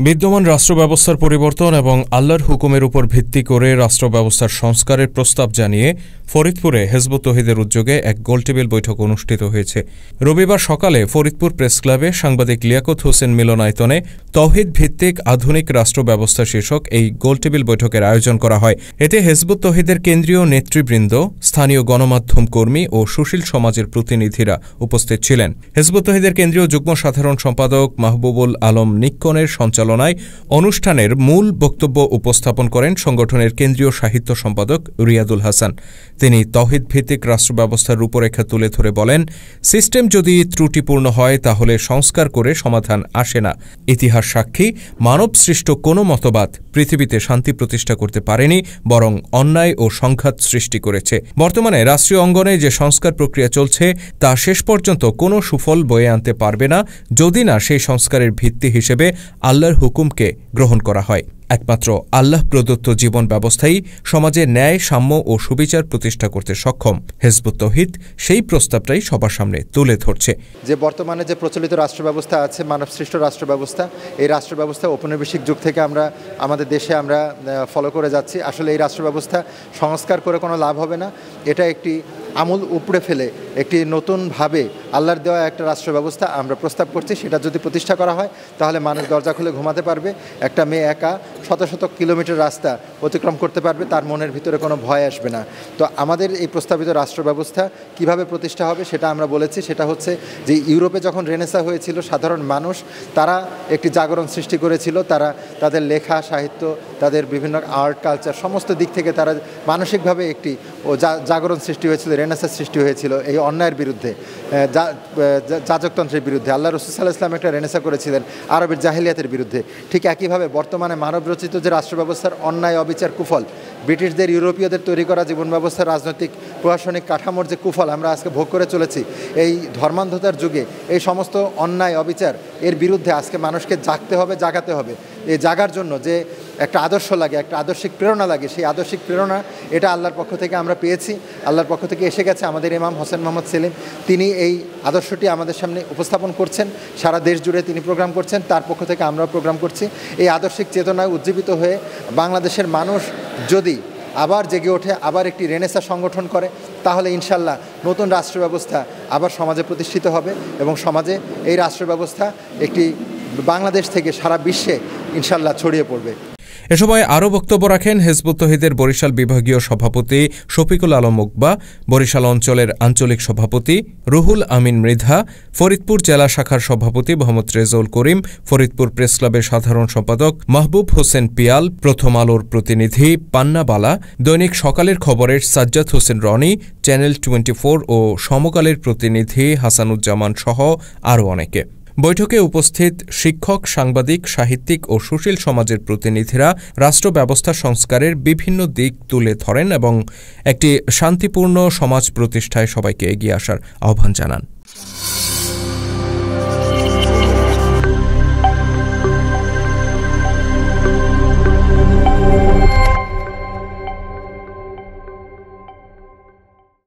বিদ্যমান রাষ্ট্র ব্যবস্থার পরিবর্তন এবং আল্লাহর হুকুমের উপর ভিত্তি করে রাষ্ট্র ব্যবস্থার সংস্কারের প্রস্তাব জানিয়ে ফরিদপুরে হিজবুত তৌহিদের উদ্যোগে এক গোলটেবিল বৈঠক অনুষ্ঠিত হয়েছে। রবিবার সকালে ফরিদপুর প্রেস ক্লাবে সাংবাদিক লিয়াকত হোসেন মিলনায়তনে তৌহিদ ভিত্তিক আধুনিক রাষ্ট্র ব্যবস্থা শীর্ষক এই গোলটেবিল বৈঠকের আয়োজন করা হয়। এতে হিজবুত তৌহিদের কেন্দ্রীয় নেতৃবৃন্দ, স্থানীয় গণমাধ্যম কর্মী ও সুশীল সমাজের প্রতিনিধিরা উপস্থিত ছিলেন। হিজবুত তৌহিদের কেন্দ্রীয় যুগ্ম সাধারণ সম্পাদক মাহবুবুল আলম নিক্কনের সঞ্চালনায় অনুষ্ঠানের মূল বক্তব্য উপস্থাপন করেন সংগঠনের কেন্দ্রীয় সাহিত্য সম্পাদক রিয়াদুল হাসান। তিনি তৌহিদ ভিত্তিক রাষ্ট্র ব্যবস্থার রূপরেখা তুলে ধরে বলেন, সিস্টেম যদি ত্রুটিপূর্ণ হয় তাহলে সংস্কার করে সমাধান আসে না। ইতিহাস সাক্ষী, মানব সৃষ্ট কোনো মতবাদ পৃথিবীতে শান্তি প্রতিষ্ঠা করতে পারেনি, বরং অন্যায় ও সংঘাত সৃষ্টি করেছে। বর্তমানে রাষ্ট্রীয় অঙ্গনে যে সংস্কার প্রক্রিয়া চলছে তা শেষ পর্যন্ত কোনো সুফল বয়ে আনতে পারবে না যদি না সেই সংস্কারের ভিত্তি হিসেবে আল্লাহর হুকুমকে গ্রহণ করা হয়। একমাত্র আল্লাহ প্রদত্ত জীবন ব্যবস্থাই সমাজে ন্যায়, সাম্য ও সুবিচার প্রতিষ্ঠা করতে সক্ষম। হিজবুত তৌহিদ সেই প্রস্তাবটাই সবার সামনে তুলে ধরছে। যে বর্তমানে যে প্রচলিত রাষ্ট্র ব্যবস্থা আছে, মানবসৃষ্ট রাষ্ট্র ব্যবস্থা, এই রাষ্ট্র ব্যবস্থা ঔপনিবেশিক যুগ থেকে আমাদের দেশে আমরা ফলো করে যাচ্ছি। আসলে এই রাষ্ট্র ব্যবস্থা সংস্কার করে কোনো লাভ হবে না। এটা একটি আমূল উপড়ে ফেলে একটি নতুনভাবে আল্লাহর দেওয়া একটা রাষ্ট্র ব্যবস্থা আমরা প্রস্তাব করছি। সেটা যদি প্রতিষ্ঠা করা হয় তাহলে মানুষ দরজা খুলে ঘুমাতে পারবে। একটা মেয়ে একা শত শত কিলোমিটার রাস্তা অতিক্রম করতে পারবে, তার মনের ভিতরে কোনো ভয় আসবে না। তো আমাদের এই প্রস্তাবিত রাষ্ট্র ব্যবস্থা কীভাবে প্রতিষ্ঠা হবে সেটা আমরা বলেছি। সেটা হচ্ছে যে ইউরোপে যখন রেনেসা হয়েছিল, সাধারণ মানুষ তারা একটি জাগরণ সৃষ্টি করেছিল। তারা তাদের লেখা, সাহিত্য, তাদের বিভিন্ন আর্ট, কালচার সমস্ত দিক থেকে তারা মানসিকভাবে একটি জাগরণ সৃষ্টি হয়েছিল, রেনেসা সৃষ্টি হয়েছিল এই অন্যায়ের বিরুদ্ধে, যাজকতন্ত্রের বিরুদ্ধে। আল্লাহ রাসূল সাল্লাল্লাহু আলাইহি ওয়াসাল্লাম একটা রেনেসা করেছিলেন আরবের জাহিলিয়াতের বিরুদ্ধে। ঠিক একইভাবে বর্তমানে মানবরচিত যে রাষ্ট্র ব্যবস্থার অন্যায়, অবিচার, কুফল, ব্রিটিশদের, ইউরোপীয়দের তৈরি করা জীবন ব্যবস্থা, রাজনৈতিক, প্রশাসনিক কাঠামোর যে কুফল আমরা আজকে ভোগ করে চলেছি, এই ধর্মান্ধতার যুগে এই সমস্ত অন্যায়, অবিচার এর বিরুদ্ধে আজকে মানুষকে জাগতে হবে, জাগাতে হবে। এই জাগার জন্য যে একটা আদর্শ লাগে, একটা আদর্শিক প্রেরণা লাগে, সেই আদর্শিক প্রেরণা এটা আল্লাহর পক্ষ থেকে আমরা পেয়েছি। আল্লাহর পক্ষ থেকে এসে গেছে। আমাদের ইমাম হোসেন মোহাম্মদ সেলিম তিনি এই আদর্শটি আমাদের সামনে উপস্থাপন করছেন। সারা দেশ জুড়ে তিনি প্রোগ্রাম করছেন, তার পক্ষ থেকে আমরাও প্রোগ্রাম করছি। এই আদর্শিক চেতনায় উজ্জীবিত হয়ে বাংলাদেশের মানুষ যদি আবার জেগে ওঠে, আবার একটি রেনেসা সংগঠন করে, তাহলে ইনশাল্লাহ নতুন রাষ্ট্র ব্যবস্থা আবার সমাজে প্রতিষ্ঠিত হবে এবং সমাজে এই রাষ্ট্র ব্যবস্থা একটি বাংলাদেশ থেকে সারা বিশ্বে ইনশাল্লাহ ছড়িয়ে পড়বে। এ সময় আরও বক্তব্য রাখেন হিজবুত তৌহিদের বরিশাল বিভাগীয় সভাপতি শফিকুল আলম মুকবা, বরিশাল অঞ্চলের আঞ্চলিক সভাপতি রুহুল আমিন মৃধা, ফরিদপুর জেলা শাখার সভাপতি মোহাম্মদ রেজাউল করিম, ফরিদপুর প্রেস ক্লাবের সাধারণ সম্পাদক মাহবুব হোসেন পিয়াল, প্রথম আলোর প্রতিনিধি পান্না বালা, দৈনিক সকালের খবরের সাজ্জাদ হোসেন রনি, চ্যানেল 24 ও সমকালের প্রতিনিধি হাসানুজ্জামান সহ আরও অনেকে। বৈঠকে উপস্থিত শিক্ষক, সাংবাদিক, সাহিত্যিক ও সুশীল সমাজের প্রতিনিধিরা রাষ্ট্র ব্যবস্থা সংস্কারের বিভিন্ন দিক তুলে ধরেন এবং একটি শান্তিপূর্ণ সমাজ প্রতিষ্ঠায় সবাইকে এগিয়ে আসার আহ্বান জানান।